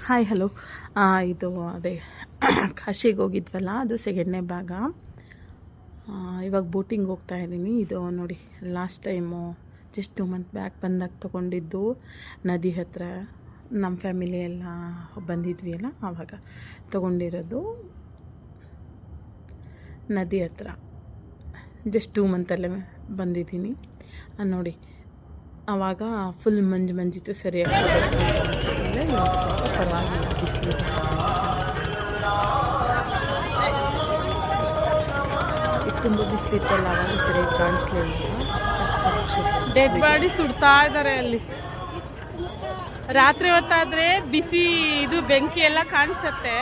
Hi hello. ಇದು ಅದೇ ಕಾಶಿಗೆ ಹೋಗಿದ್ವಲ್ಲ, ಅದು ಸೆಕೆಂಡ್ನೇ ಭಾಗ. ಇವಾಗ ಬೋಟಿಂಗ್ ಹೋಗ್ತಾ ಇದ್ದೀನಿ. ಇದು ನೋಡಿ, last time just 2 month back ಬಂದಾಗ ತೊಗೊಂಡಿದ್ದು. ನದಿ ಹತ್ರ ನಮ್ಮ ಫ್ಯಾಮಿಲಿ ಎಲ್ಲ ಬಂದಿದ್ವಿ ಅಲ್ಲ, ಆವಾಗ ತೊಗೊಂಡಿರೋದು. ನದಿ ಹತ್ರ ಜಸ್ಟ್ 2 ಮಂತಲ್ಲೇ ಬಂದಿದ್ದೀನಿ ನೋಡಿ. ಆವಾಗ ಫುಲ್ ಮಂಜಿತ್ತು, ಸರಿಯಾಗಿ ಸ್ವಲ್ಪ ಪರವಾಗಿಲ್ಲ, ಬಿಸಿಲು ತುಂಬ ಬಿಸಿಲಿತ್ತಲ್ಲ, ಆವಾಗ ಸರಿಯಾಗಿ ಕಾಣಿಸ್ಲಿಲ್ಲ. ಡೆಡ್ ಬಾಡಿ ಸುಡ್ತಾ ಇದ್ದಾರೆ ಅಲ್ಲಿ. ರಾತ್ರಿ ಹೊತ್ತಾದ್ರೆ ಬಿಸಿ ಇದು ಬೆಂಕಿ ಎಲ್ಲ ಕಾಣಿಸುತ್ತೆ.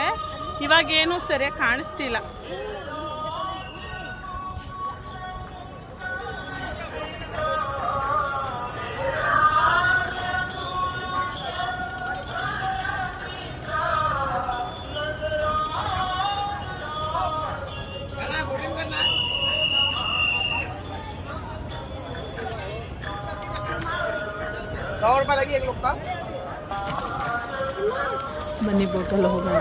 ಇವಾಗ ಏನು ಸರಿಯಾಗಿ ಕಾಣಿಸ್ತಿಲ್ಲ. ಬನ್ನಿ ಬೋಟಲ್ಲಿ ಹೋಗೋಣ.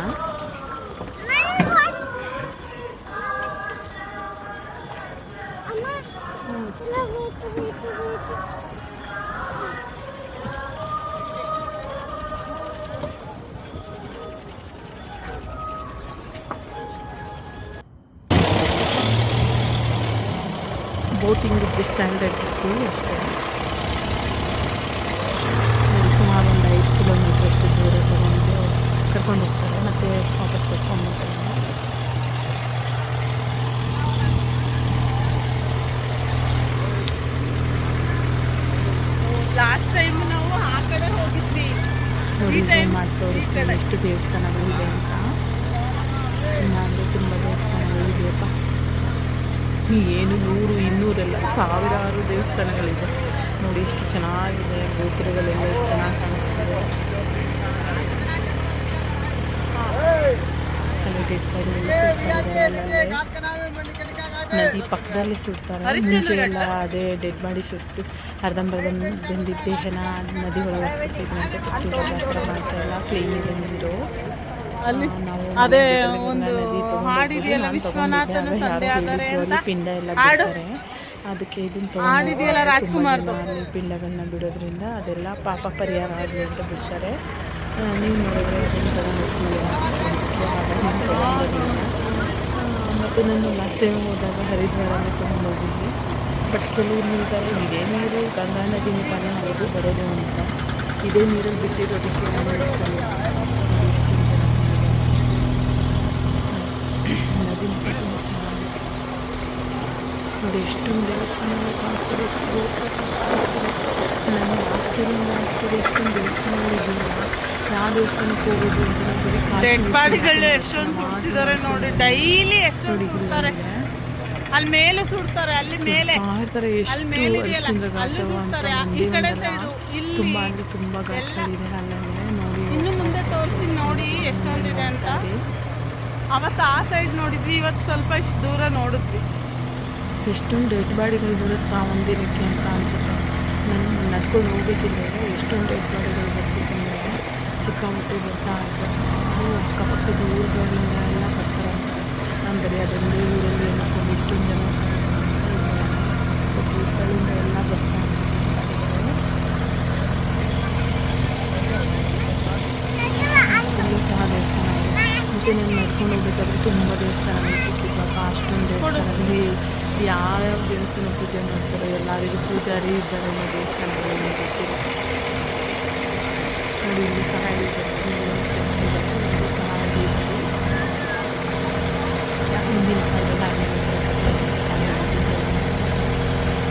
ಬೋಟಿಂಗ್ ಜಸ್ಟ್ ಸ್ಟ್ಯಾಂಡರ್ಡ್ ಇತ್ತು ಅಷ್ಟೇ. ಸುಮಾರು ಒಂದು 5 ಕಿಲೋಮೀಟರ್ ಅಷ್ಟು ದೂರ ತಗೊಂಡು ಕರ್ಕೊಂಡು ಹೋಗ್ತಾರೆ, ಮತ್ತು ವಾಪಸ್ ಕರ್ಕೊಂಡು ಹೋಗ್ತಾರೆ. ಲಾಸ್ಟ್ ಟೈಮ್ ನಾವು ಆ ಕಡೆ ಹೋಗಿದ್ವಿ. ನೋಡಿ ಮಾಡಿ ತೋರಿಸ್ತಾರೆ ಎಷ್ಟು ದೇವಸ್ಥಾನಗಳಿದೆ ಅಂತ. ನಾನು ತುಂಬ ದೇವಸ್ಥಾನಗಳಿದೆಯಪ್ಪ. ಏನು 100-200 ಸಾವಿರಾರು ದೇವಸ್ಥಾನಗಳಿದೆ ನೋಡಿ. ಎಷ್ಟು ಚೆನ್ನಾಗಿದೆ, ಗೋಪುರಗಳೆಲ್ಲ ಎಷ್ಟು ಚೆನ್ನಾಗಿ ಕಾಣಿಸ್ತದೆ. ನದಿ ಪಕ್ಕದಲ್ಲಿ ಸುಡ್ತಾರೆ. ಮುಂಚೆ ಎಲ್ಲ ಅದೇ ಡೆಡ್ ಬಾಡಿ ಸುಟ್ಟು ಅರ್ಧಂಬರ್ಧ ಬೆಂದಿದ್ದ ದೇಹನ ನದಿ ಒಳಗೆ ಹಾಕ್ತಿದ್ರು ಅಂತ ಆ ಥರ ಮಾಡ್ತಾ ಇಲ್ಲ. ಕ್ಲೀನ್ ಇದೆ ನೀರು. ಅದೇ ಒಂದು ಹಾಡಿದೆಯಲ್ಲ, ವಿಶ್ವನಾಥನ ತಂದೆ ಆದರೆ ಅಂತ ಪಿಂಡ ಎಲ್ಲ ಬಿಡ್ತಾರೆ. ಅದಕ್ಕೆ ಇದನ್ನು ತಗೊಂಡು ರಾಜ್ಕುಮಾರ್ ಪಿಂಡಗಳನ್ನ ಬಿಡೋದ್ರಿಂದ ಅದೆಲ್ಲ ಪಾಪ ಪರಿಹಾರ ಆಗಲಿ ಅಂತ ಬಿಡ್ತಾರೆ. ನೀವು ನೋಡಿದ್ರೆ ಅದನ್ನು ತಗೊಂಡು ಮತ್ತು ನಾನು ಲಾಸ್ಟ್ ಟೈಮ್ ಹೋದಾಗ ಹರಿದ್ವಾರನ ತೊಗೊಂಡೋಗಿದ್ವಿ. ಬಟ್ ಕೆಲವ್ರು ಹೇಳ್ತಾರೆ ಇದೇ ನೀರು ಗಂಗಾ ನದಿ ಮುಖಾನೇ ಹರಿದು ಬರೋದು ಅಂತ. ಇದೇ ನೀರಲ್ಲಿ ಬಿಟ್ಟಿರೋದಕ್ಕೆ ನದಿ ಮುಖ ತುಂಬ ಚೆನ್ನಾಗಿದೆ ನೋಡಿ. ಎಷ್ಟೊಂದು ದೇವಸ್ಥಾನಗಳು ಕಾಣಿಸ್ತದೆ, ನನಗೆ ಆಶ್ಚರ್ಯ ಎಷ್ಟೊಂದು ದೇವಸ್ಥಾನಗಳಿದೆಯಲ್ಲ. ಯಾವ ದೇವಸ್ಥಾನಕ್ಕೆ ಹೋಗೋದು ಅಂತ ಡೆಡ್ ಬಾಡಿಗಳು ಎಷ್ಟೊಂದು ಸುಡ್ತಿದ್ದಾರೆ ನೋಡಿ. ಡೈಲಿ ಎಷ್ಟೊಂದು ಸುಡ್ತಾರೆ. ಅಲ್ಲಿ ಮೇಲೆ ಸುಡ್ತಾರೆ, ಅಲ್ಲಿ ಮೇಲೆ ಹರಿಶ್ಚಂದ್ರ ಘಾಟವು ಅಂತ ತುಂಬ ಅಂದರೆ ತುಂಬ ಘಾಟ್ಗಳಿದೆ ಅಲ್ಲಲ್ಲೇ ನೋಡಿ. ಇನ್ನು ಮುಂದೆ ತೋರಿಸ್ತೀನಿ ನೋಡಿ ಎಷ್ಟೊಂದಿದೆ ಅಂತ. ಅವತ್ತು ಆ ಸೈಡ್ ನೋಡಿದ್ವಿ, ಇವತ್ತು ಸ್ವಲ್ಪ ಇಷ್ಟು ದೂರ ನೋಡಿದ್ವಿ. ಎಷ್ಟೊಂದು ಡೆಡ್ ಬಾಡಿಗಳು ಬರುತ್ತಾ ಒಂದಿನಕ್ಕೆ ಅಂತ ಅನ್ಸುತ್ತೆ. ನಾನು ನಡ್ಕೊಂಡು ಹೋಗ್ಬೇಕಿಲ್ಲ, ಎಷ್ಟೊಂದು ಡೆಡ್ ಬಾಡಿಗಳು ಬರ್ತಿದ್ದಂಗೆ ಸಿಕ್ಕಾಮಟ್ಟೆ ಬರ್ತಾ ಇರ್ತಾರೆ. ಅಕ್ಕಪಕ್ಕದ ಊರುಗಳಿಂದ ಎಲ್ಲ ಬರ್ತಾರೆ. ನಾನು ಬರೀ ಅದೊಂದೇ ಊರಲ್ಲಿ ಏನಕ್ಕೊಂಡು ಇಷ್ಟೊಂದು ಜನ ಊರುಗಳಿಂದ ಎಲ್ಲ ಬರ್ತಾ ಇಲ್ಲೂ ಸಹ ದೇವಸ್ಥಾನ ಇದೆ. ಮತ್ತು ನಾನು ನಡ್ಕೊಂಡು ಹೋಗ್ಬೇಕಾದ್ರೆ ತುಂಬ ದೇವಸ್ಥಾನಗಳು ಸಿಕ್ಕಿದ್ವಪ್ಪ. ಅಷ್ಟೊಂದು ದೇವಸ್ಥಾನದಲ್ಲಿ ಯಾವ್ಯಾವ ದೇವಸ್ಥಾನ ಪೂಜೆ ಮಾಡ್ತಾರೋ ಎಲ್ಲರಿಗೂ ಪೂಜಾರಿ ಇದ್ದಾರೆ ಅನ್ನೋ ದೇವಸ್ಥಾನಗಳು ಗೊತ್ತಿದೆ ನೋಡಿ. ಇಲ್ಲಿ ಸಹ ಸ್ಟೆಪ್ಸ್ ಇದೆ, ಇದು ಸಹ ಹಿಂದಿನ ಕಾಲದಲ್ಲಿ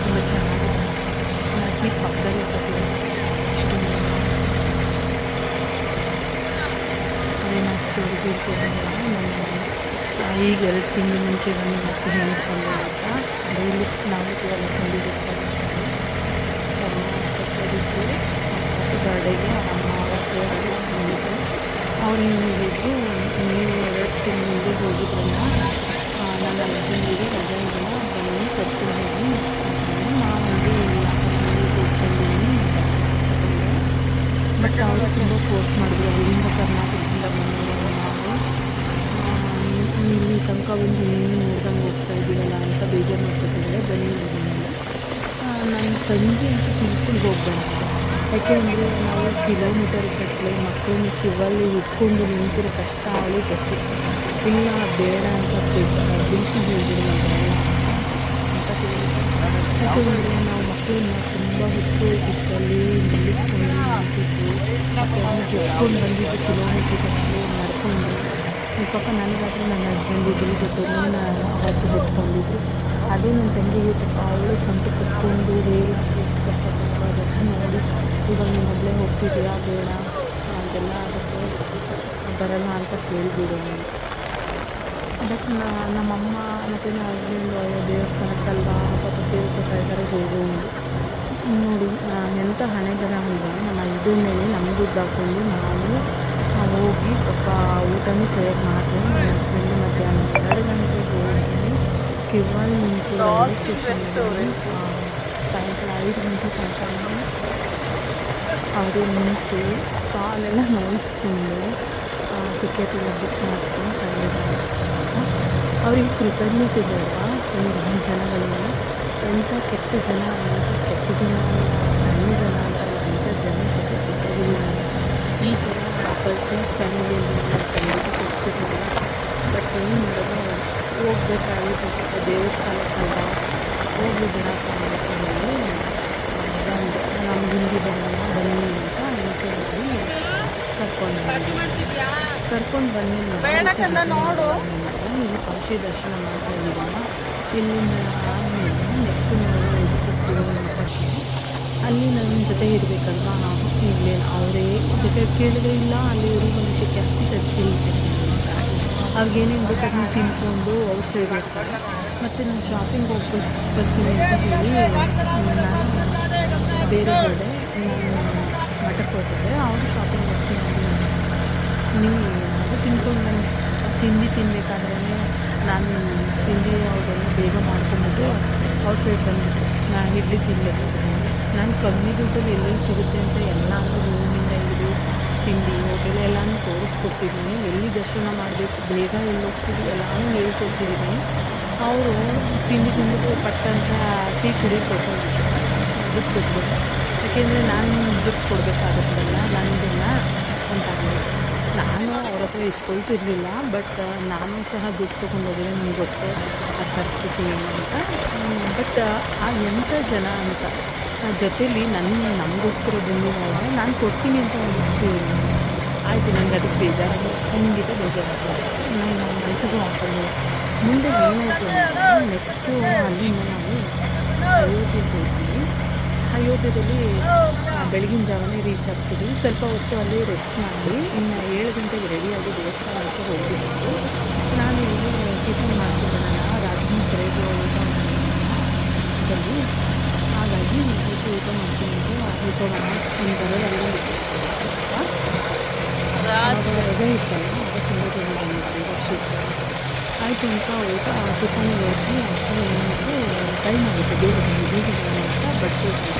ತುಂಬ ಚೆನ್ನಾಗಿದೆ. ನದಿ ಪಕ್ಕದಲ್ಲಿ ಇರ್ತದೆ. ಇಷ್ಟೊಂದು ಅದೇನೋ ಸ್ಟೋರಿ ಇರ್ತದೆ. ಈಗ 2 ತಿಂಗಳ ಮುಂಚೆ ಬಂದು ಮತ್ತೆ ಹೇಳ್ಕೊಂಡು ಅಂತ ಡೈಲಿ ನಾವು ಎಲ್ಲ ಕೊಂಡಿರ್ತಾರೆ. ಕರ್ನಾಟಕದಿದ್ದು ಬರ್ಡೆಗೆ ಅಮ್ಮ ಅವತ್ತು ಬಂದಿದ್ದು. ಅವ್ರು ಹೇಳಿದ್ರು, ನೀವು 2 ತಿಂಗಳ ಮುಂದೆ ಹೋಗಿದ್ರಲ್ಲ, ನನ್ನ ಹಸ್ಬೆಂಡಿಗೆ ರಜೆ ಇಲ್ಲ, ಬನ್ನಿ ಕರ್ಕೊಂಡು ಹೋಗಿ. ನಾವಲ್ಲಿ ಇಲ್ಲ, ಹೋಗ್ಕೊಂಡಿದ್ದೀನಿ. ಬಟ್ ಅವರು ತುಂಬ ಫೋರ್ಸ್ ಮಾಡಿದ್ರು, ಅಲ್ಲಿಂದ ಕರ್ನಾಟಕದಿಂದ ಬಂದಿರೋ ನಾವು ಇಲ್ಲಿ ತನಕ ಬಂದು ಇನ್ನೂ ನೋಡ್ದಂಗೆ ಹೋಗ್ತಾ ಇದ್ದೀವಲ್ಲ ಅಂತ ಬೇಜಾರು ಮಾಡ್ಕೊತಿದ್ದಾರೆ. ಬನ್ನಿ ನನ್ನ ತಂಗಿ ಅಂತ ತಿಳ್ಕೊಂಡು ಹೋಗ್ಬೇಡ, ಯಾಕೆಂದರೆ ನಾವು ಕಿಲೋಮೀಟರ್ ಗಟ್ಟಲೆ ಮಕ್ಕಳನ್ನ ಕ್ಯೂವಲ್ಲಿ ಇಟ್ಕೊಂಡು ನಿಂತಿರೋ ಕಷ್ಟ ಅವಳಿಗೆ ಗೊತ್ತು. ಇಲ್ಲ ಬೇಡ ಅಂತ ಬಿಲ್ಕುಲ್ ಹೇಳಿದ್ರು ಅಂತ ಯಾಕೆಂದರೆ ನಾವು ಮಕ್ಕಳನ್ನ ತುಂಬ ಹೊತ್ತು ಇಷ್ಟರಲ್ಲಿ ನಿಲ್ಲಿಸ್ಕೊಂಡು ನಿಂತಿದ್ದು ಮತ್ತು ಅವ್ನು ಜೊತ್ಕೊಂಡು ಬಂದಿದ್ದು ಕಿಲೋಮೀಟರ್ ಗಟ್ಟಲೆ ನಡ್ಕೊಂಡು. ಪಾಪ ನನಗಾದರೆ ನನ್ನ ಹಸ್ಬೆಂಡ್ ಇಬ್ಬರು ಜೊತೆನೇ ಅವತ್ತು ಹೊತ್ಕೊಂಡಿದ್ರು. ಅದೇ ನನ್ನ ತಂಗಿಗೆ ಪಾಪ ಅವಳು ಸ್ವಂತ ಕುತ್ಕೊಂಡು ಹೇಳಿ ಎಷ್ಟು ಕಷ್ಟಪಟ್ಟು ಅದನ್ನು ನೋಡಿ ಇವಾಗ ನೀನು ಒಬ್ಬಳೇ ಹೋಗ್ತಿದ್ದೀಯಾ ಬೇಡ ಅಂತೆಲ್ಲ ಅದಕ್ಕೆ ಬರೋಣ ಅಂತ ಕೇಳಿಬಿಡು. ಬಟ್ ನಮ್ಮಮ್ಮ ಮತ್ತು ನನ್ನ ಹಸ್ಬೆಂಡು ದೇವಸ್ಥಾನಕ್ಕಲ್ವಾ ಪಾಪ ದೇವಸ್ಥಾನ ಹೋಗೋ ನೋಡಿ ಎಂಥ ಹಣೆ ಬರ ಇದೆ. ನಮ್ಮ ಇದ್ರ ಮೇಲೆ ನಮ್ಮ ದುಡ್ಡು ಹಾಕ್ಕೊಂಡು ನಾವು ಹೋಗಿ ಪಾಪ ಊಟನೂ ಸರಿಯಾಗಿ ಮಾಡ್ತೀನಿ. ನನ್ನ ಹಸ್ಬೆಂಡು ಮಧ್ಯಾಹ್ನ 2 ಗಂಟೆಗೆ ಹೋಗಿ ಕ್ಯೂವಲ್ಲಿ ನಿಂತು ರೈಲ್ವೆ ಸ್ಟೇಷನಲ್ಲಿ ಸಾಯಂಕಾಲ 5 ಗಂಟೆ ತನಕ ಅವರು ನಿಂತು ಕಾಲೆಲ್ಲ ನೋಯಿಸ್ಕೊಂಡು ಟಿಕೆಟ್ ಎಲ್ಲ ಬುಕ್ ಮಾಡಿಸ್ಕೊಂಡು ತಂದಿದ್ದಾರೆ. ಅವ್ರಿಗೆ ಕೃತಜ್ಞತೆ ಬೇಡವಾ? ಒಂದು ಜನಗಳಿಂದ ಎಂಥ ಕೆಟ್ಟ ಜನ ಸಣ್ಣ ಜನ ಅಂತಲ್ಲ, ಅಂಥ ಜನ ಜೊತೆ ಸಿಕ್ಕಿದ್ದೀನಿ. ಈ ಥರ ಫಸ್ಟ್ ಕ್ಲಾಸ್ ಫ್ಯಾಮಿಲಿಯಲ್ಲಿ ಖಂಡಿತ ಕೊಡ್ತಿರಲಿಲ್ಲ. ಬಟ್ ಏನು ಮಾಡೋದು, ಹೋಗ್ಬೇಕಾಗಿತ್ತು ದೇವಸ್ಥಾನಕ್ಕಲ್ಲ ಹೋಗಿ ಬರೋಕ್ಕಾಗತ್ತೆ ಹೇಳಿ ನಮ್ಮ ಹಿಂದಿ ಬರೋಣ ಬನ್ನಿ ಅಂತ ಹೇಳಿ ಕರ್ಕೊಂಡು ಬನ್ನಿ. ಇಲ್ಲಿ ಕಾಶಿ ದರ್ಶನ ಮಾಡ್ತಾ ಇದ್ದೀವಲ್ಲ, ಇಲ್ಲಿಂದ ಆದಮೇಲೆ ನೆಕ್ಸ್ಟ್ ನಾವು ಇದಕ್ಕೆ ಅಲ್ಲಿ ನನ್ನ ಜೊತೆ ಇರಬೇಕಲ್ವಾ. ಇಲ್ಲೇ ಅವರೇ ಜೊತೆ ಕೇಳಿದ್ರೆ ಇಲ್ಲ ಅಲ್ಲಿ ಇವ್ರಿಗೆ ಒಂದು ವಿಷಯಕ್ಕೆ ಅವ್ರಿಗೇನೇನು ಬೇಕು ಅದನ್ನು ತಿನ್ಕೊಂಡು ಔಟ್ಸೈಡ್ ಹೋಗ್ತಾರೆ. ಮತ್ತು ನಾನು ಶಾಪಿಂಗ್ ಬರ್ತೀನಿ ಅಂತ ಹೇಳಿ ನಾನು ಬೇರೆ ಕಡೆ ಮಠಕ್ಕೆ ಹೋಗಿದ್ದೆ. ಅವರು ಶಾಪಿಂಗ್ ಬರ್ತೀನಿ ನೀವು ಏನಾದರೂ ತಿನ್ಕೊಂಡು ಬನ್ನಿ. ತಿಂಡಿ ತಿನ್ನಬೇಕಾದ್ರೆ ನಾನು ತಿಂಡಿ ಅವ್ರನ್ನ ಬೇಗ ಮಾಡ್ಕೊಂಬಿಟ್ಟು ಔಟ್ಸೈಡ್ ಬಂದುಬಿಟ್ಟು ನಾನು ಇಡ್ಲಿ ತಿನ್ನಬೇಕಾದ್ರೆ ನಾನು ಕಮ್ಮಿ ದುಡ್ಡಲ್ಲಿ ಎಲ್ಲೆಲ್ಲಿ ಸಿಗುತ್ತೆ ಅಂತ ಎಲ್ಲನೂ ರೂಮಿಂದ ಹಿಡಿದು ತಿಂಡಿ ಹೋಟೆಲ್ ಎಲ್ಲನೂ ತೋರಿಸ್ಕೊಟ್ಟಿದ್ದೀನಿ. ಎಲ್ಲಿ ದರ್ಶನ ಮಾಡಬೇಕು ಬೇಗ ಎಲ್ಲಿ ಹೋಗ್ತೀವಿ ಎಲ್ಲನೂ ಹೇಳ್ಕೊಡ್ತಿದ್ದೀನಿ. ಅವರು ತಿಂಡಿ ತಿಂದ್ಬಿಟ್ಟು ಪಟ್ಟಂತ ಟೀ ಕುಡಿಯೋಕೆ ಕೊಟ್ಟೋಗಿತ್ತು ದುಡ್ಡು ಕೊಟ್ಬಿಟ್ಟು. ಯಾಕೆಂದರೆ ನಾನು ದುಡ್ಡು ಕೊಡಬೇಕಾಗುತ್ತಲ್ಲ ನನಗೆಲ್ಲ ಅಂತಾಗಬೇಕು. ನಾನು ಅವ್ರ ಹತ್ರ ಇಸ್ಕೊಳ್ತಿರ್ಲಿಲ್ಲ, ಬಟ್ ನಾನು ಸಹ ದುಡ್ಡು ತೊಗೊಂಡೋಗಿದ್ರೆ ನನಗೆ ಗೊತ್ತು ಆ ಪರಿಸ್ಥಿತಿ ಏನು ಅಂತ. ಬಟ್ ಆ ಎಂಥ ಜನ ಅಂತ ಜೊತೇಲಿ ನಮಗೋಸ್ಕರ ಬಂದಿದ್ದಾರೆ, ನಾನು ಕೊಡ್ತೀನಿ ಅಂತ ಒಂದು ಆಯಿತು. ನನಗೆ ಅದಕ್ಕೆ ಬೇಜಾರಾಗಿ ಖಂಡಿತ ಬೇಜಾರಾಗ್ತದೆ. ನಾನು ಮನಸ್ಸಿಗೂ ಹಾಕೊಂಡು ಮುಂದೆ ಏನಾಯಿತು ಅಂದರೆ ನೆಕ್ಸ್ಟು ಅಲ್ಲಿಂದ ನಾವು ಅಯೋಧ್ಯೆಗೆ ಹೋಗ್ತೀವಿ. ಅಯೋಧ್ಯೆಯಲ್ಲಿ ಬೆಳಗಿನ ಜಾವನೇ ರೀಚ್ ಆಗ್ತೀವಿ. ಸ್ವಲ್ಪ ಹೊತ್ತು ಅಲ್ಲಿ ರೆಸ್ಟ್ ಮಾಡಿ ಇನ್ನು 7 ಗಂಟೆಗೆ ರೆಡಿಯಾಗಿ ದೇವಸ್ಥಾನಕ್ಕೆ ಹೋಗಿದ್ದು. ನಾನು ಇಲ್ಲಿ ಟಿಫನ್ ಮಾಡ್ತಿದ್ದೆ, ರಾತ್ರಿ ಸರಿಯಾಗಿ ಊಟ ಬಂದು ಹಾಗಾಗಿ ಊಟ ಮಾಡ್ಕೊಂಡು ಊಟ ಒಂದು ಬರೋದಲ್ಲ ರಜೆ ಇತ್ತಲ್ಲ ಅದು ತುಂಬ ಜನ ಬಂದಿದ್ದರು ವರ್ಷಕ್ಕೆ ಆಯಿತು ಅಂತ ಊಟ ಟಿಫನ್ ಹೋಗಿ ಅಷ್ಟೇ ಏನಾಯಿತು ಟೈಮ್ ಆಗುತ್ತೆ ಬೇಗ ಅಂತ ಬಟ್ಟೆ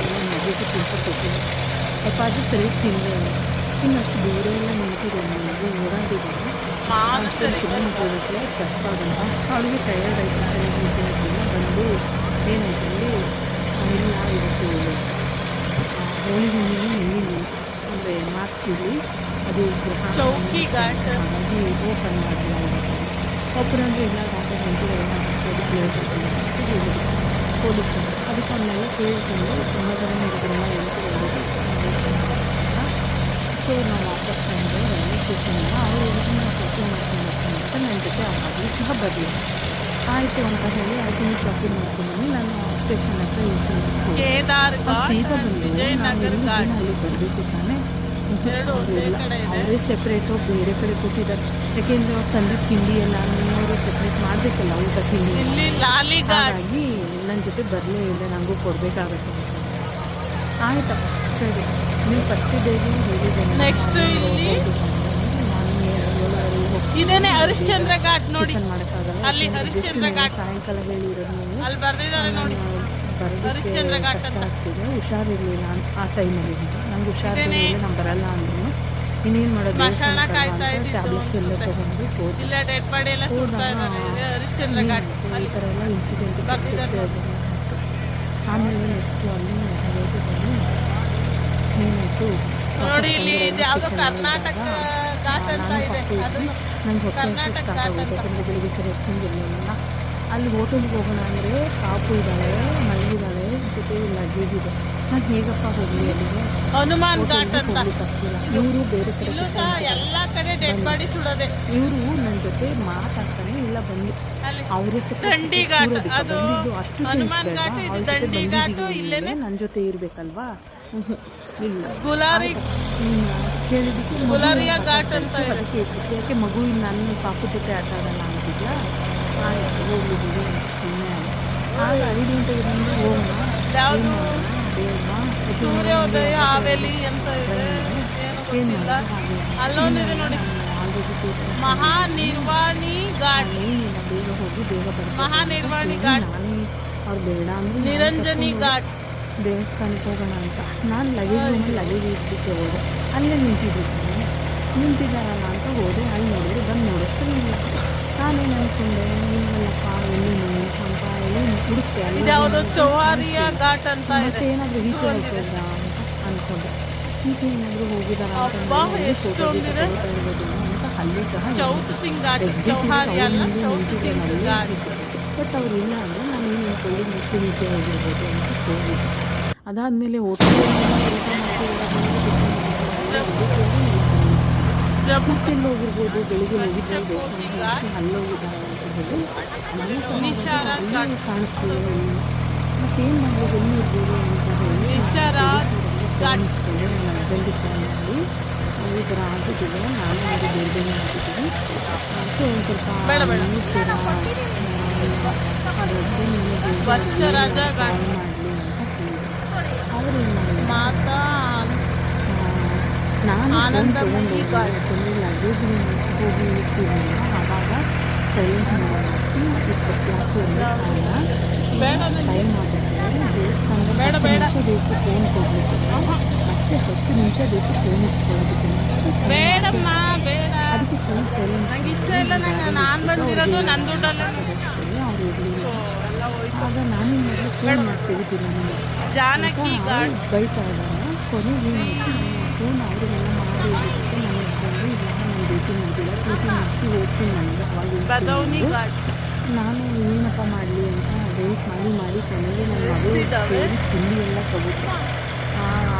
ಮಗುಗೆ ತಿನ್ಸೋಕ್ಕೋಗ್ತೀನಿ. ಸ್ವಲ್ಪ ಅದು ಸರಿಯಾಗಿ ತಿಂದೆ. ಇನ್ನು ಅಷ್ಟು ದೂರ ಎಲ್ಲ ನಿಂತಿದೆ ನನಗೆ ಓಡಾಡಿದ್ದೀನಿ. ಅಷ್ಟೊಂದು ಕಿಲೋಮೀಟರ್ ಹೋಗುತ್ತೆ ಕಷ್ಟವಾಗಂತ ಅವಳಿಗೆ ಟಯರ್ಡ್ ಆಯಿತು. ಸರಿಯಾಗಿ ಬಂದು ಏನಾಯ್ತು ಅಲ್ಲಿ ಇಲ್ಲ ಇವತ್ತು ಹೋಳಿ ಹುಣ್ಣಿಮೆ ನಿನ್ನೆ ಅಂದರೆ ಮಾರ್ಚಲ್ಲಿ ಅದು ಹಾಗಾಗಿ ಓಪನ್ ಮಾಡಿಲ್ಲ. ಓಪನ್ ಅಂದರೆ ಇಲ್ಲ ರಾತ್ರಿ ಗಂಟೆಗೆಲ್ಲ ಕ್ಲೋಸ್ ಪೊಲೀಸರು ಅದಕ್ಕೆ ಅವನ್ನೆಲ್ಲ ಕೇಳಿಕೊಂಡು ತುಂಬ ಜನ ಇರೋದನ್ನ ಹೇಳ್ತಿರೋದು. ಸೊ ನಾವು ವಾಪಸ್ ಬಂದು ರೈಲ್ವೆ ಸ್ಟೇಷನಿಂದ ಅವರು ಇದನ್ನು ಶಾಪಿಂಗ್ ಮಾಡ್ಕೊಂಡು ಅಂತ ನನ್ನ ಜೊತೆ ಆಗಲಿ ಸಹ ಬರಲಿ ಆಯಿತು ಅಂತ ಹೇಳಿ ಆಯಿತು ನೀವು ಶಾಪಿಂಗ್ ಮಾಡ್ಕೊಂಡು ನಾನು ಸ್ಟೇಷನ್ ಹತ್ರ ಇರ್ತೀನಿ ಸೀದಾ ಬಂದು ಅಲ್ಲಿ ಬರಬೇಕು ತಾನೇ. ಅವರೇ ಸೆಪ್ರೇಟು ಬೇರೆ ಕಡೆ ಕೂತಿದ್ದಾರೆ. ಯಾಕೆಂದರೆ ಅವ್ರು ತಂದಿದ್ದ ತಿಂಡಿ ಎಲ್ಲ ಅವರು ಸೆಪ್ರೇಟ್ ಮಾಡಬೇಕಲ್ಲ ಊಟ ತಿಂಡಿ. ಹಾಗಾಗಿ ನನ್ನ ಜೊತೆ ಬರಲೇ ಇಲ್ಲ, ನನಗೂ ಕೊಡಬೇಕಾಗತ್ತೆ. ಆಯ್ತಪ್ಪ ಸರಿ ನೀವು ಫಸ್ಟ್ ಡೇಗೆ ಹೇಳಿದ್ದೇನೆ. ನೆಕ್ಸ್ಟ್ ಇದೇನೆ ಹರಿಶ್ಚಂದ್ರ ಘಾಟ್ ನೋಡಿ, ಮಾಡೋಕ್ಕಾಗಲ್ಲ. ಅಲ್ಲಿ ಹರಿಶ್ಚಂದ್ರ ಘಾಟ್ ಸಾಯಂಕಾಲ ಹೇಳಿರೋದು ಅಲ್ಲಿ ಬರ್ದಿದ್ದಾರೆ ನೋಡಿ. ಬರೋದಕ್ಕೆ ಹರಿಶ್ಚಂದ್ರ ಘಾಟ್ ಕಷ್ಟ ಅಂತ. ಆಗ್ತಿದೆ. ಹುಷಾರಿರಲಿಲ್ಲ ಆ ಟೈಮಲ್ಲಿ ನಂಗೆ ಹುಷಾರಿರಲಿಲ್ಲ, ನಾನು ಬರಲ್ಲ ಅಂದ್ರು. ಇನ್ನೇನು ಮಾಡೋದು, ಸ್ಮಶಾನ ಕಾಯ್ತಾ ಇದ್ದಿದ್ದು ಟ್ಯಾಬ್ಲೆಟ್ಸ್ ಎಲ್ಲ ತೊಗೊಂಡು ಹೋದೆ. ಇಲ್ಲ ಡೆಡ್ ಬಾಡಿ ಎಲ್ಲ ಸುಡ್ತಾ ಇದ್ದಾರೆ ಇದೆ ಹರಿಶ್ಚಂದ್ರ ಘಾಟ್ ಈ ಥರ ಎಲ್ಲ ಇನ್ಸಿಡೆಂಟ್ ಬರ್ತಿದ್ದಾರೆ ಆಮೇಲೆ ನೆಕ್ಸ್ಟು ಅಲ್ಲಿ ಹೋಗಿದ್ದೀನಿ. ಏನಾಯಿತು, ನೋಡಿ ಇಲ್ಲಿ ಇದು ಯಾವ್ದೋ ಕರ್ನಾಟಕ ಘಾಟ್ ಅಂತ ಇದೆ ಅದನ್ನು ನಂಗೆ ಹೊಟ್ಟೆ ಹಸಿ ಸ್ಟಾರ್ಟ್ ಆಗುತ್ತೆ. ಯಾಕಂದರೆ ಬೆಳಿಗ್ಗೆ ಸರಿ ತಿಂದಿರಲಿಲ್ಲ. ಅಲ್ಲಿ ಹೋಟೆಲ್ಗೆ ಹೋಗೋಣ ಅಂದರೆ ಪಾಪು ಇದ್ದಾಳೆ, ಮಲಗಿದ್ದಾಳೆ, ಜೊತೆ ಲಗೇಜ್ ಇದೆ. ನಾನು ಹೇಗಪ್ಪ ಹೋಗಲಿ ಅಲ್ಲಿಗೆ? ಹನುಮಾನ್ ಘಾಟ್ ಅಂತ ಹೋಗ್ಲಿಕ್ಕಾಗ್ತಿಲ್ಲ. ಇವರು ಬೇರೆ ಕಡೆ ಇಲ್ಲೂ ಸಹ ಎಲ್ಲ ಕಡೆ ಡೆಡ್ ಬಾಡಿ ಸುಡೋದೆ. ಇವರು ನನ್ನ ಜೊತೆ ಮಾತಾಡ್ತಾನೆ ಇಲ್ಲ, ಬಂದು ಅಲ್ಲಿ ಅವರೇ ದಂಡಿ ಘಾಟ್ ಅದು ಬಂದಿದ್ದು ಅಷ್ಟು ಹನುಮಾನ್ ಘಾಟ್, ಇದು ದಂಡಿ ಘಾಟು ಇಲ್ಲೇನೆ ನನ್ನ ಜೊತೆ ಇರಬೇಕಲ್ವಾ? ಇಲ್ಲ ಗುಲಾರಿ ಕೇಳಿದ್ದಕ್ಕೆ ಗುಲಾರಿಯಾ ಘಾಟ್ ಅಂತ ಇದೆ. ಅದಕ್ಕೆ ಇರ್ಬೇಕು. ಯಾಕೆ ಮಗು ನನ್ನ ಪಾಪು ಜೊತೆ ಆಟ ಆಡಲ್ಲ ಅಂತಿದ್ಲ. ಆಯಿತು ಹೋಗ್ಲಿದ್ದೀವಿ ಸುಮ್ಮನೆ. ಆಗ 5 ಗಂಟೆಗೆ ಬಂದು ಹೋಗೋಣ, ಯಾವುದು ಬೇಡವಾ, ಸೂರ್ಯೋದಯ ಹಾವೇಲಿ ಅಂತ ಇದೆ, ಏನು ಗೊತ್ತಿಲ್ಲ. ಅಲ್ಲೊಂದಿದೆ ನೋಡಿ, ಆಲ್ರೆಡಿ ಮಹಾನಿರ್ವಾಣಿ ಘಾಟ್, ಏನಿಲ್ಲ, ಬೇಗ ಹೋಗಿ ಬೇಗ ಬರ್ತೀವಿ. ಮಹಾನಿರ್ವಾಣಿ ಘಾಟ್, ನಾನೇ ಅವ್ರು ಬೇಡ ಅಂದರೆ ನಿರಂಜನಿ ಘಾಟ್. ದೇವಸ್ಥಾನಕ್ಕೆ ಹೋಗೋಣ ಅಂತ ನಾನು ಲಗೇಜ್ ಇಟ್ಬಿಟ್ಟು ಹೋದೆ. ಅಲ್ಲೇ ನಿಂತಿದ್ದಿದ್ದೀನಿ, ನಿಂತಿದ್ದಾರಲ್ಲ ಅಂತ ಹೋದೆ. ಅಲ್ಲಿ ನೋಡಿದ್ರೆ ಬಂದು ನೋಡೋಷ್ಟರಲ್ಲಿ ನಾನೇನು ಅಂದ್ಕೊಂಡೆ, ನೀವಲ್ಲಪ್ಪ ಎಲ್ಲಿ ನೀವು ಅಂತ ಹೇಳಿ ಹುಡುಕ್ತೆ. ಅಲ್ಲಿ ಇದ್ಯಾವುದೋ ಚೌಹಾರಿಯ ಘಾಟ್ ಅಂತ ಇದೆ. ಮತ್ತೆ ಏನಾದರೂ ಈಚೆ ಹೋಗ್ತಿದ್ದ ಅಂತ ಅಂದ್ಕೊಂಡೆ. ಈಚೆ ಏನಾದರೂ ಹೋಗಿದಾರ ಅಬ್ಬಾ, ಎಷ್ಟೊಂದಿದೆ. ಅಂತ ಅಲ್ಲಿ ಸಹ ಚೌತ್ ಸಿಂಗ್ ಘಾಟ್, ಚೌಹಾರಿ ಅಲ್ಲ, ಚೌತ್ ಸಿಂಗ್ ಘಾಟ್. ಬಟ್ ಅವ್ರು ಇಲ್ಲ ಅಂದರೆ ನಾನು ಏನು ಅಂದ್ಕೊಂಡು ಮತ್ತೆ ಈಚೆ ಹೋಗಿರ್ಬೋದು ಅಂತ ಹೋಗಿದ್ದೆ. ಅದಾದಮೇಲೆ ಹೋಟೆಲ್ ಹೋಟೆಲ್ ಹೋಗಿರ್ಬೋದು, ಬೆಳಿಗ್ಗೆ ಹೋಗಿದ್ದೆ ಅಲ್ಲಿ ಹೋಗಿದ್ದಾರೆ ಅಂತ ಹೇಳಿ ನಾನು ಕಾಣಿಸ್ತೀವಿ. ಮತ್ತೇನು ಮಾಡೋದು, ಎಲ್ಲಿ ಇರ್ಬೋದು ಅಂತ ಹೇಳಿ ಕಾಣಿಸ್ಕೊಂಡು ನನ್ನ ಹಸ್ಬೆಂಡಿಗೆ ಕಾಲ್ ಮಾಡಿ ಈ ಥರ ಆಗಿಬಿಟ್ಟಿದೆ, ನಾನು ಅದು ಬೇರೆ ಬೇರೆ ಆಗಿದ್ದೀನಿ. ಸೊ ಒಂದು ಸ್ವಲ್ಪ ವತ್ಸರಾಜ ಘಾಟ್ ಮಾಡಲಿ ಅಂತ ಹೇಳಿದೆ. ಅವರು ಏನು ಮಾಡಿದ್ರು, ಮಾತಾ ನಾನು ಆನಂದಮಯಿ ಘಾಟ್. ಯಾಕಂದರೆ ಲಗೇಜ್ ಹೋಗಿ ಇರ್ತೀವಲ್ಲ, ಆವಾಗ ಸೈಲೆಂಟ್ ಮಾಡಿ 20 ಬೇಡ ಟೈಮ್ ಆಗುತ್ತೆ. ದೇವಸ್ಥಾನದ 10 ನಿಮಿಷ ಬೇಕು ಫೋನ್ ಕೊಡಲಿಕ್ಕೆ, ಮತ್ತೆ 10 ನಿಮಿಷ ಬೇಕು ಫೋನ್ ಇಸ್ಕೊಳ್ಳೋದಕ್ಕೆ. ಬೇಡಮ್ಮ ಬೇಡ, ಅದಕ್ಕೆ ಫೋನ್ ಸೈಲೆಂಟ್ ನಂಗೆ ಇಷ್ಟ ಇಲ್ಲ. ನಾನು ಬಂದಿರೋದು ನನ್ನ ದುಡ್ಡಲ್ಲ. ಅವ್ರು ಇರಲಿಲ್ಲ. ಆಗ ನಾನು ಮೊದಲು ಫೋನ್ ತೆಗಿತಿಲ್ಲ, ನನಗೆ ಜಾನಕಿ ಘಾಟ್, ಬೈತಾ ಇದ್ದಾನೆ. ಕೊನೆಗೆ ಫೋನ್ ಅವರಿಗೆಲ್ಲ ಮಾಡಿ ಹೇಳಿದ್ದಕ್ಕೆ ನನಗೆ ಬಂದು ಇಲ್ಲ, ನಾನು ಭೇಟಿ ಮಾಡಿಲ್ಲ, ಭೇಟಿ ಮಾಡಿಸಿ ಹೋಗ್ತೀನಿ ನನಗೆ ಅವಾಗ ಬದೌನಿ ಘಾಟ್. ನಾನು ಏನಪ್ಪ ಮಾಡಲಿ ಅಂತ ವೆಯ್ಟ್ ಮಾಡಿ ಕೊನೆಗೆ ನನ್ನ ಮಗಳು ಕೇಳಿ ತಿಂಡಿ ಎಲ್ಲ ತಗೋತೆ.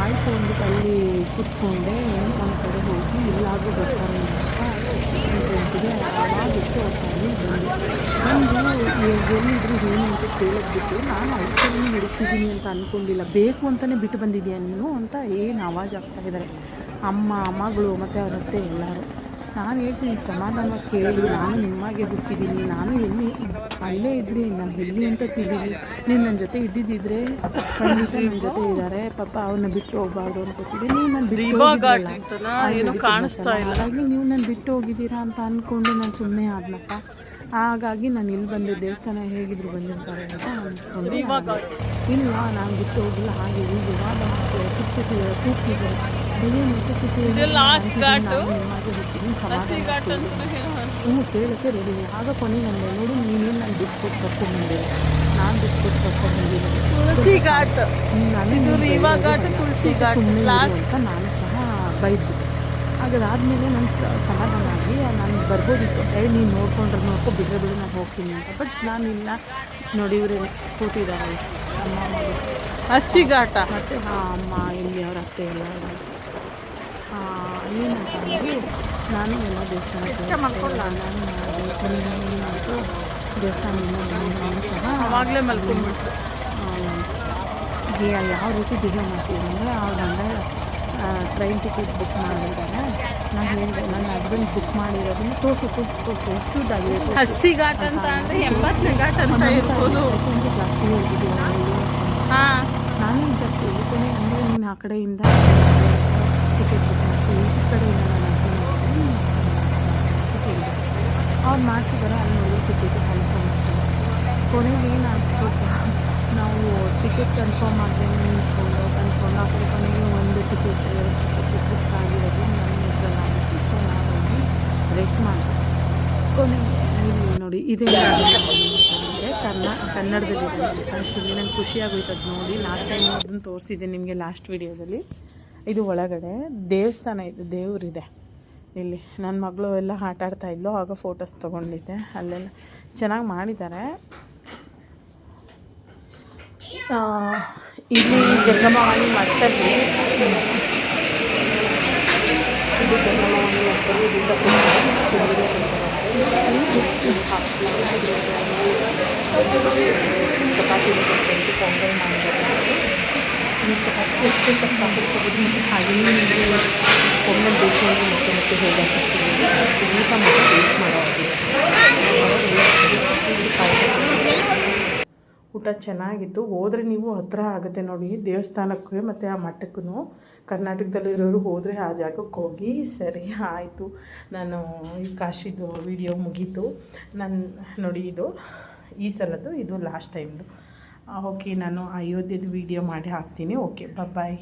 ಆಯಿತು ಅಂದ್ಬಿಟ್ಟು ಅಲ್ಲಿ ಕೂತ್ಕೊಂಡೆ. ಒಂದು ಕಡೆ ಹೋಗಿ ಎಲ್ಲಾದರೂ ಬರ್ತಾರೆ ಅಂತ ನನ್ನ ಫ್ರೆಂಡ್ಸಿಗೆ ಆವಾಗ ಎಷ್ಟು ಹೊತ್ತಾಗಿ ಎಲ್ಲಿದ್ರು ಏನು ಅಂತ ಕೇಳಿದ್ಬಿಟ್ಟು ನಾನು ಔಷಧಿ ಹಿಡಿತಿದ್ದೀನಿ ಅಂತ ಅಂದ್ಕೊಂಡಿಲ್ಲ. ಬೇಕು ಅಂತಲೇ ಬಿಟ್ಟು ಬಂದಿದ್ದೀಯ ನೀನು ಅಂತ ಏನು ಆವಾಜ್ ಆಗ್ತಾಯಿದ್ದಾರೆ ಅಮ್ಮ, ಮಗಳು ಮತ್ತು ಅವ್ರ ಅತ್ತೆ ಎಲ್ಲರೂ. ನಾನು ಹೇಳ್ತೀನಿ ಸಮಾಧಾನವಾಗಿ ಕೇಳಿ, ನಾನು ನಿಮ್ಮಾಗೆ ಹುಟ್ಟಿದ್ದೀನಿ, ನಾನು ಎಲ್ಲಿ ಅಲ್ಲೇ ಇದ್ರಿ, ನಾನು ಎಲ್ಲಿ ಅಂತ ತಿಳಿಲಿ. ನೀನು ನನ್ನ ಜೊತೆ ಇದ್ದಿದ್ದಿದ್ರೆ ಖಂಡಿತ ನನ್ನ ಜೊತೆ ಇದ್ದಾರೆ, ಪಾಪ ಅವ್ರನ್ನ ಬಿಟ್ಟು ಹೋಗಬಾರ್ದು ಅನ್ಕೋತೀವಿ. ನೀವು ನಾನು ಬಿಟ್ಟು ಕಾಣಿಸ್ತಾ ಇಲ್ಲ, ಹಾಗಾಗಿ ನೀವು ನಾನು ಬಿಟ್ಟು ಹೋಗಿದ್ದೀರಾ ಅಂತ ಅಂದ್ಕೊಂಡು ನಾನು ಸುಮ್ಮನೆ ಆದ್ನಪ್ಪ. ಹಾಗಾಗಿ ನಾನು ಇಲ್ಲಿ ಬಂದೆ, ದೇವಸ್ಥಾನ ಹೇಗಿದ್ರು ಬಂದಿರ್ತಾರೆ ಅಂತ ಅಂದ್ಕೊಂಡು ಇಲ್ಲ, ನಾನು ಬಿಟ್ಟು ಹೋಗಿಲ್ಲ. ಹಾಗೆ ಈಗ ಇವಾಗ ಕೂಗ್ತಿದ್ದಾರೆ, ಬೇರೆ ನೆಸೆಸಿಟಿ ಕೇಳೋಕ್ಕೆ ರೆಡಿ. ಆಗ ಕೊನೆಗೆ ಅಂದೆ, ನೋಡು ನೀನೇನು ನಾನು ಬಿಟ್ಟು ಕೊಟ್ಟು ಕರ್ಕೊಂಡ್ಬಂದೆ, ನಾನು ಬಿಟ್ಟು ಕೊಟ್ಟು ಕರ್ಕೊಂಡ್ಬಂದಿಲ್ಲ, ತುಳಸಿ ಘಾಟ್, ತುಳಸಿ ಘಾಟ್ ಅಂತ ನಾನು ಸಹ ಬೈದ್ಬಿಟ್ಟೆ. ಅದಾದಮೇಲೆ ನಾನು ಸಮಾಧಾನ ಆಗಿ ನಾನು ಬರ್ಬೋದಿತ್ತು, ನೀನು ನೋಡ್ಕೊ ಬಿಟ್ಟರೆ ಬಿಡು ನಾನು ಹೋಗ್ತೀನಿ ಅಂತ. ಬಟ್ ನಾನಿಲ್ಲ, ನೋಡಿ ಇವರೇ ಕೂತಿದ್ದಾರೆ ಅಮ್ಮ ಮಗಳು, ಹಸಿ ಘಾಟ. ಮತ್ತು ಅಮ್ಮ ಇಲ್ಲಿ ಅವ್ರ ಅತ್ತೆ ಎಲ್ಲ ಏನಂತ ಅಂದರೆ ನಾನು ಎಲ್ಲ ದೇವಸ್ಥಾನಕ್ಕೆ ನಾನು ದೇವಸ್ಥಾನದಿಂದ ನಾನು ಸಹ ಆವಾಗಲೇ ಮಲ್ಕೊಂಡ್ಬಿಟ್ಟು ಯಾವ ರೀತಿ ಬಿಹೇವ್ ಮಾಡ್ತೀವಿ ಅಂದರೆ ಅವ್ರ ಗಂಡ ಟ್ರೈನ್ ಟಿಕೆಟ್ ಬುಕ್ ಮಾಡಿದ್ದಾರೆ. ನಾನು ಹೇಳಿದೆ ನನ್ನ ಹಸ್ಬೆಂಡ್ ಬುಕ್ ಮಾಡಿರೋದನ್ನು ತೋರಿಸು ಎಷ್ಟು ದುಡ್ಡಾಗಿದೆ. ಹಸಿ ಘಾಟ್ ಅಂತ ಅಂದರೆ 80ನೇ ಘಾಟ್ ಅಂತ ಇರ್ಬೋದು. ಜಾಸ್ತಿ ಹೋಗಿದ್ದೀವಿ ಹಾಂ, ನಾನು ಜಾಸ್ತಿ ಹೋಗ್ತೇನೆ ಅಂದರೆ ನೀನು ಆ ಕಡೆಯಿಂದ ಟಿಕೆಟ್ ಬುಕ್ ಮಾಡಿಸಿ, ಈ ಕಡೆಯಿಂದ ನಾನು ಹೇಳಿದೆ. ಅವ್ರು ಮಾಡಿಸಿದಾರೆ, ಅಲ್ಲಿ ನೋಡಿ ಟಿಕೆಟ್ ಕನ್ಫರ್ಮ್ ಮಾಡ್ತಾರೆ. ಕೊನೆಗೆ ಏನಾಗ್ತಪ್ಪ, ನಾವು ನಾವು ಟಿಕೆಟ್ ಕನ್ಫರ್ಮ್ ಆಗದೆ ಕನ್ಫರ್ಮ್ ಆ ಕಡೆ ಕೊನೆಗೆ ಒಂದು ಟಿಕೆಟ್ 2 ಟಿಕೆಟ್ ಬುಕ್ ಆಗಿರೋದು ನನ್ನ ಹೆಸರಲ್ಲಾಗಿತ್ತು. ಸೊ ನಾವಾಗಿ ರೆಸ್ಟ್ ಮಾಡಿದೆ. ಕೊನೆಗೆ ಇಲ್ಲಿ ನೋಡಿ ಇದೇನಾಗಿದೆ ಕನ್ನಡದಲ್ಲಿ ಕಾಶಿಲಿ ನಂಗೆ ಖುಷಿ ಆಗೋಯ್ತು ಅದು ನೋಡಿ. ಲಾಸ್ಟ್ ಟೈಮ್ ಅದನ್ನು ತೋರಿಸಿದ್ದೆ ನಿಮಗೆ ಲಾಸ್ಟ್ ವಿಡಿಯೋದಲ್ಲಿ. ಇದು ಒಳಗಡೆ ದೇವಸ್ಥಾನ ಇದೆ, ದೇವರಿದೆ ಇಲ್ಲಿ. ನನ್ನ ಮಗಳು ಎಲ್ಲ ಆಟ ಆಡ್ತಾಯಿದ್ಲು, ಆಗ ಫೋಟೋಸ್ ತೊಗೊಂಡಿದ್ದೆ. ಅಲ್ಲೆಲ್ಲ ಚೆನ್ನಾಗಿ ಮಾಡಿದ್ದಾರೆ. ಇಲ್ಲಿ ಜಂಗಮವಾಣಿ ಮಠದಲ್ಲಿ ಇದು ಜಂಗಮವಾಣಿ ಮಠದಲ್ಲಿ ಚಪಾತಿ ಕೊಟ್ಟು ಪೊಂಗಲ್ ಮಾಡಿದ್ದಾರೆ. ಚಪಾತಿ ಎಷ್ಟು ಕಷ್ಟ ಹಾಕಿಸ್ಕೊಬೋದು ಮತ್ತು ಹಾಗೆಯೇ ಪೊಂಗಲ್ ಬೇಯಿಸೋದು ಮತ್ತೆ ಹೇಗೆ ಹಾಕಿಸ್ಕೊಬೋದು ಊಟ ಮಾಡಿ ಟೇಸ್ಟ್ ಮಾಡೋದು. ಊಟ ಚೆನ್ನಾಗಿತ್ತು. ಹೋದರೆ ನೀವು ಹತ್ತಿರ ಆಗುತ್ತೆ ನೋಡಿ ದೇವಸ್ಥಾನಕ್ಕೆ ಮತ್ತು ಆ ಮಠಕ್ಕೂ. ಕರ್ನಾಟಕದಲ್ಲಿರೋರು ಹೋದರೆ ಆ ಜಾಗಕ್ಕೆ ಹೋಗಿ. ಸರಿ ಆಯಿತು, ನಾನು ಈ ಕಾಶಿದು ವಿಡಿಯೋ ಮುಗೀತು. ನೋಡಿ ಇದು ಈ ಸಲದ್ದು, ಇದು ಲಾಸ್ಟ್ ಟೈಮ್ದು. ಓಕೆ, ನಾನು ಅಯೋಧ್ಯೆದು ವಿಡಿಯೋ ಮಾಡಿ ಹಾಕ್ತೀನಿ. ಓಕೆ, ಬಾಯ್.